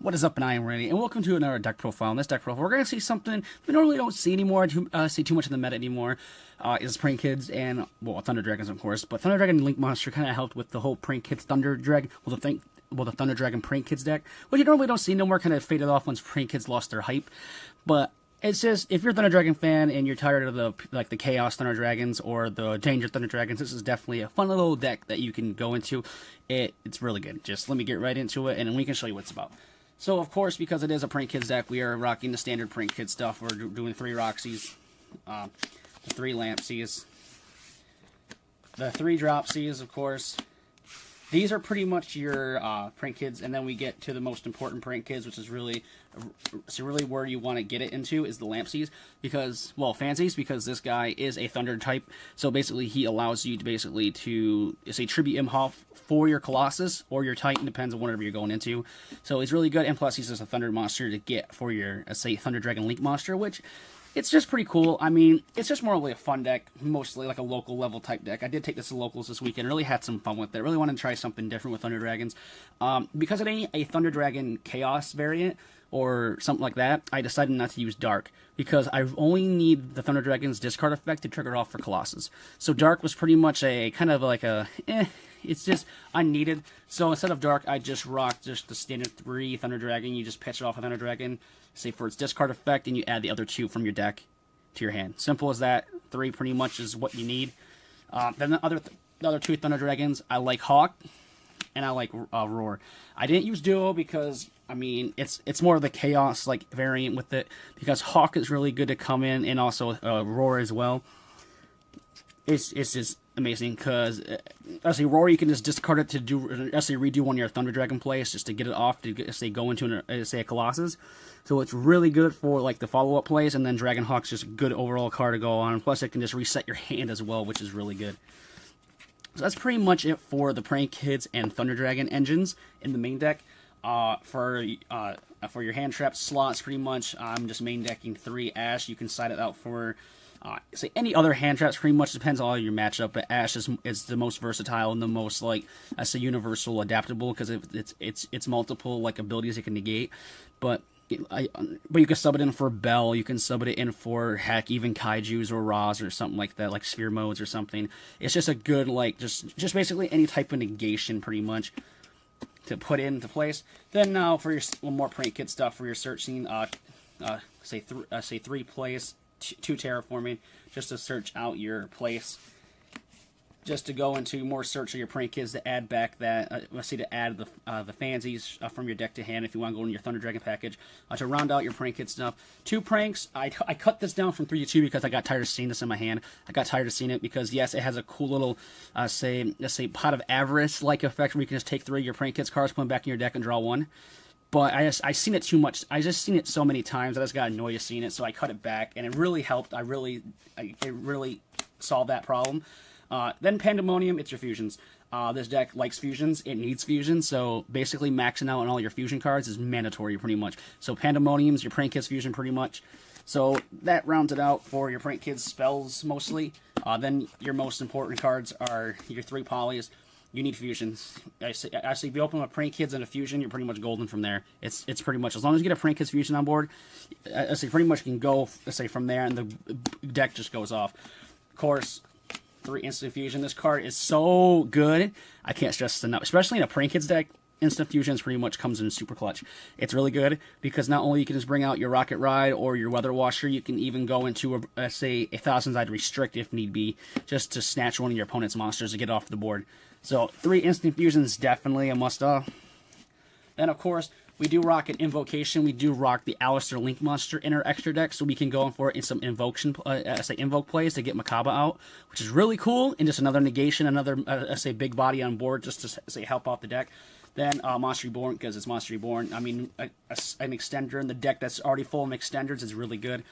What is up, and I am Randy, and welcome to another deck profile. In this deck profile, we're going to see something we normally don't see anymore, see too much in the meta anymore, is Prank Kids and, well, Thunder Dragons, of course. But Thunder Dragon and Link Monster kind of helped with the whole Prank Kids Thunder Dragon, the Thunder Dragon Prank Kids deck, which you normally don't see no more, kind of faded off once Prank Kids lost their hype. But it's just, if you're a Thunder Dragon fan and you're tired of the Chaos Thunder Dragons or the Danger Thunder Dragons, this is definitely a fun little deck that you can go into. It's really good. Just let me get right into it, and we can show you what it's about. So, of course, because it is a Prank Kids deck, we are rocking the standard Prank Kids stuff. We're doing 3 Roxy's, the 3 Lampsies, the 3 Dropsies, of course. These are pretty much your Prank Kids, and then we get to the most important Prank Kids, which is really where you want to get it into, is the Lampsies, because, well, Fancies, because this guy is a Thunder type, so basically he allows you to say, tribute Imhoff for your Colossus or your Titan, depends on whatever you're going into. So he's really good, and plus he's just a Thunder monster to get for your, say, Thunder Dragon Link monster, which it's just pretty cool. I mean, it's just more of like a fun deck, mostly like a local level type deck. I did take this to locals this weekend, really had some fun with it. Really wanted to try something different with Thunder Dragons. Because it ain't a Thunder Dragon Chaos variant or something like that, I decided not to use Dark, because I only need the Thunder Dragon's discard effect to trigger it off for Colossus. So Dark was pretty much a kind of like a it's just unneeded. So instead of Dark, I just rocked just the standard 3 Thunder Dragon. You just pitch it off a Thunder Dragon, say for its discard effect, and you add the other 2 from your deck to your hand. Simple as that. 3 pretty much is what you need. Then the other 2 Thunder Dragons, I like Hawk and I like Roar. I didn't use Duo because, I mean, it's more of the Chaos like variant with it, because Hawk is really good to come in, and also Roar as well. It's just amazing, because as a Roar, you can just discard it to do, say, redo one of your Thunder Dragon plays just to get it off to, say, go into say a Colossus. So it's really good for like the follow-up plays, and then Dragon Hawk's just a good overall card to go on. Plus, it can just reset your hand as well, which is really good. So that's pretty much it for the Prank Kids and Thunder Dragon engines in the main deck. For your hand trap slots, pretty much, I'm just main decking 3 Ash. You can side it out for say any other hand traps. Pretty much depends on your matchup, but Ash is the most versatile and the most, like, I say, universal adaptable, because it's multiple like abilities it can negate. But you can sub it in for Bell, you can sub it in for, heck, even Kaijus or Raws or something like that, like Sphere Modes or something. It's just a good, like, just basically any type of negation, pretty much, to put into place. Then now for your more Prank Kid stuff, for your searching, say 3 plays, 2 terraforming, just to search out your place. Just to go into more search of your Prank Kids to add back that, let's see, to add the Fancies from your deck to hand if you want to go in your Thunder Dragon package, to round out your Prank Kid stuff. 2 pranks. I cut this down from 3 to 2 because I got tired of seeing this in my hand. I got tired of seeing it because, yes, it has a cool little, let's say, Pot of Avarice-like effect where you can just take 3 of your Prank Kids cards, put them back in your deck, and draw 1. But I seen it too much. I just seen it so many times. I just got annoyed of seeing it, so I cut it back, and it really helped. It really solved that problem. Then Pandemonium, it's your fusions. This deck likes fusions. It needs fusions, so basically maxing out on all your fusion cards is mandatory, pretty much. So Pandemonium's your Prank Kids fusion, pretty much. So that rounds it out for your Prank Kids spells, mostly. Then your most important cards are your 3 polys. You need fusions. Actually, if you open up Prank Kids and a fusion, you're pretty much golden from there. It's pretty much, as long as you get a Prank Kids fusion on board, I say pretty much can go, let's say, from there, and the deck just goes off. Of course, 3 instant fusion. This card is so good. I can't stress this enough, especially in a Prank Kids deck. Instant fusions pretty much comes in super clutch. It's really good because not only you can just bring out your Rocket Ride or your Weather Washer, you can even go into say a Thousand Eyed Restrict if need be, just to snatch one of your opponent's monsters to get off the board. So 3 instant fusions, definitely a must-have. Then, of course, we do rock an Invocation. We do rock the Alistair Link monster in our extra deck, so we can go for in some invoke plays to get Makaba out, which is really cool, and just another negation, another, say, big body on board, just to, say, help out the deck. Then Monster Reborn, because it's Monster Reborn. I mean, an extender in the deck that's already full of extenders is really good.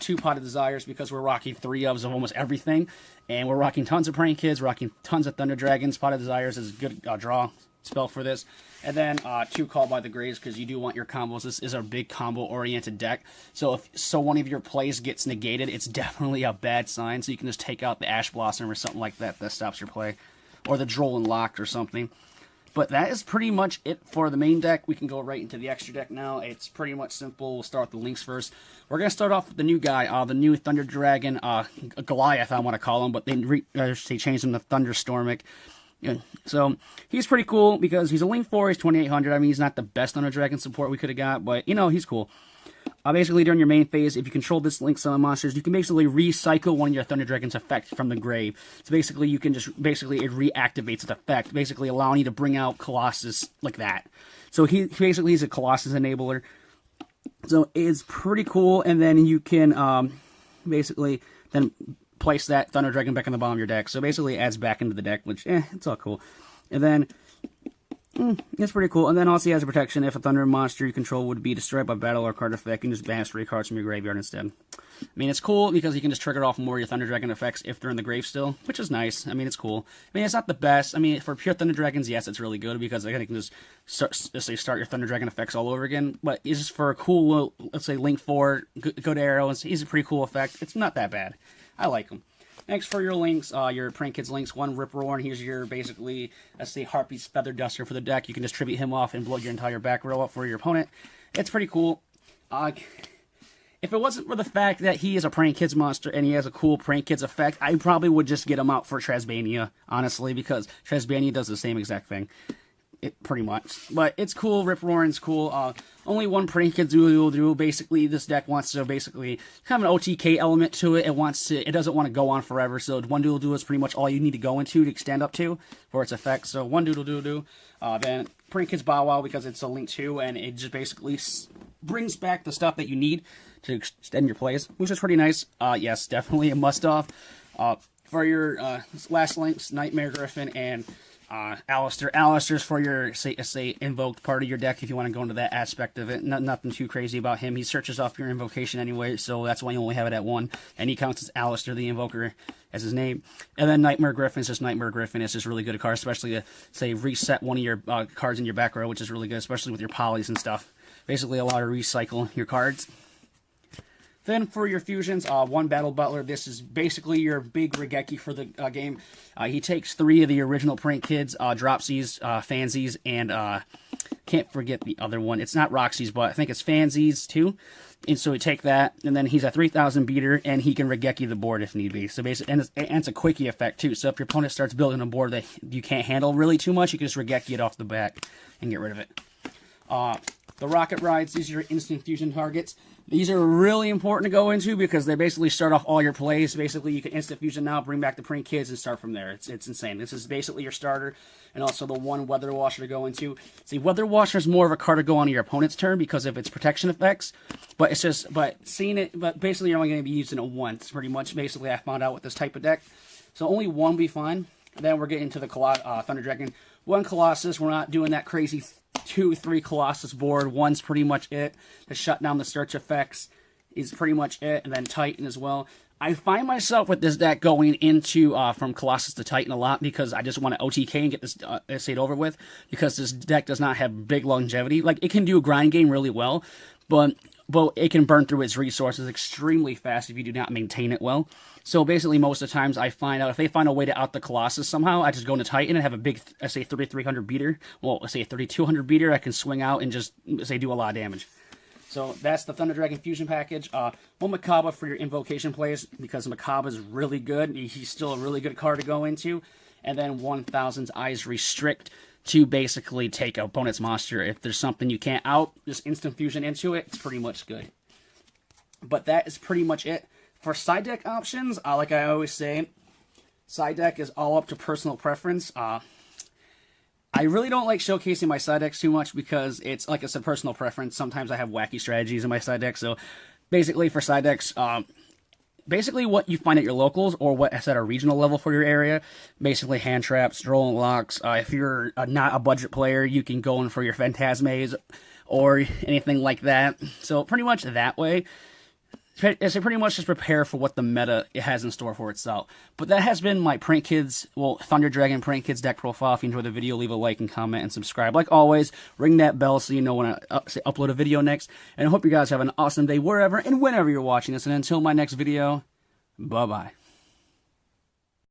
2 Pot of Desires, because we're rocking 3 of almost everything, and we're rocking tons of Prank Kids, rocking tons of Thunder Dragons. Pot of Desires is a good draw spell for this. And then 2 Call by the Graves, because you do want your combos. This is a big combo-oriented deck, so if one of your plays gets negated, it's definitely a bad sign, so you can just take out the Ash Blossom or something like that that stops your play, or the Droll and Locked or something. But that is pretty much it for the main deck. We can go right into the extra deck now. It's pretty much simple. We'll start with the links first. We're going to start off with the new guy, the new Thunder Dragon, Goliath, I want to call him, but they changed him to Thunderstormic. Yeah, so he's pretty cool because he's a Link 4, he's 2800. I mean, he's not the best Thunder Dragon support we could have got, but, you know, he's cool. Basically, during your main phase, if you control this Link summon monsters, you can basically recycle one of your Thunder Dragon's effects from the grave. So basically, you can just, it reactivates its effect, basically allowing you to bring out Colossus like that. So he's a Colossus enabler. So it's pretty cool, and then you can basically then place that Thunder Dragon back on the bottom of your deck. So basically, it adds back into the deck, which, it's all cool. And then it's pretty cool. And then also he has a protection. If a Thunder monster you control would be destroyed by battle or card effect, you can just banish 3 cards from your graveyard instead. I mean, it's cool because you can just trigger off more of your Thunder Dragon effects if they're in the grave still, which is nice. I mean, it's cool. I mean, it's not the best. I mean, for pure Thunder Dragons, yes, it's really good because I can just start your Thunder Dragon effects all over again. But it's just for a cool little, let's say, Link 4, good arrows. He's a pretty cool effect. It's not that bad. I like him. Next, for your links, your Prank Kids links, one Rip Roar, and here's your, basically, let's say, Harpy's Feather Duster for the deck. You can just tribute him off and blow your entire back row up for your opponent. It's pretty cool. If it wasn't for the fact that he is a Prank Kids monster and he has a cool Prank Kids effect, I probably would just get him out for Trasbania, honestly, because Trasbania does the same exact thing. Pretty much. But it's cool. Rip Roaring's cool. Only one Prank Kids will do. Basically, this deck wants to basically have an OTK element to it. It doesn't want to go on forever. So one doodle is pretty much all you need to go into to stand up to for its effects. So one doodle. Then Prank Kids Bow Wow because it's a Link 2 and it just basically brings back the stuff that you need to extend your plays, which is pretty nice. Yes, definitely a must-off. For your last links, Nightmare Griffin and Alistair. Alistair's for your, say, invoked part of your deck if you want to go into that aspect of it. Nothing too crazy about him. He searches off your invocation anyway, so that's why you only have it at 1. And he counts as Alistair, the invoker, as his name. And then Nightmare Griffin is just Nightmare Griffin. It's just really good card, especially to, say, reset one of your cards in your back row, which is really good, especially with your polys and stuff. Basically allow you to recycle your cards. Then for your fusions, one Battle Butler. This is basically your big Regeki for the game. He takes 3 of the original Prank Kids, Dropsies, Fansies, and can't forget the other one. It's not Roxy's, but I think it's Fansies too. And so we take that, and then he's a 3,000 beater, and he can Regeki the board if need be. So basically, and it's a quickie effect too. So if your opponent starts building a board that you can't handle really too much, you can just Regeki it off the back and get rid of it. The Rocket Rides, these are your instant fusion targets. These are really important to go into because they basically start off all your plays. Basically, you can instant fusion now, bring back the Prank Kids, and start from there. It's insane. This is basically your starter, and also the one Weather Washer to go into. See, Weather Washer is more of a card to go on your opponent's turn because of its protection effects. But basically, you're only going to be using it once, pretty much. Basically, I found out with this type of deck. So only one will be fine. Then we're getting to the Thunder Dragon. One Colossus. We're not doing that crazy 2-3 Colossus board. One's pretty much it. To shut down the search effects is pretty much it. And then Titan as well. I find myself with this deck going into from Colossus to Titan a lot because I just want to OTK and get this set over with. Because this deck does not have big longevity. Like, it can do a grind game really well, but it can burn through its resources extremely fast if you do not maintain it well. So basically, most of the times I find out if they find a way to out the Colossus somehow, I just go into Titan and have a big, say, 3,300 beater. Well, say a 3,200 beater. I can swing out and just, say, do a lot of damage. So that's the Thunder Dragon Fusion package. One Macabre for your invocation plays because Macabre is really good. He's still a really good card to go into. And then 1,000's Eyes Restrict to basically take an opponent's monster. If there's something you can't out, just instant fusion into it. It's pretty much good. But that is pretty much it. For side deck options, like I always say, side deck is all up to personal preference. I really don't like showcasing my side decks too much because it's like it's a personal preference. Sometimes I have wacky strategies in my side deck. So basically for side decks, basically what you find at your locals or what is at a regional level for your area. Basically hand traps, rolling locks. If you're not a budget player, you can go in for your Phantasmes or anything like that. So pretty much that way. So pretty much just prepare for what the meta it has in store for itself. But that has been my Prank Kids, Thunder Dragon Prank Kids deck profile. If you enjoyed the video, leave a like and comment and subscribe. Like always, ring that bell so you know when I upload a video next. And I hope you guys have an awesome day wherever and whenever you're watching this. And until my next video, bye-bye.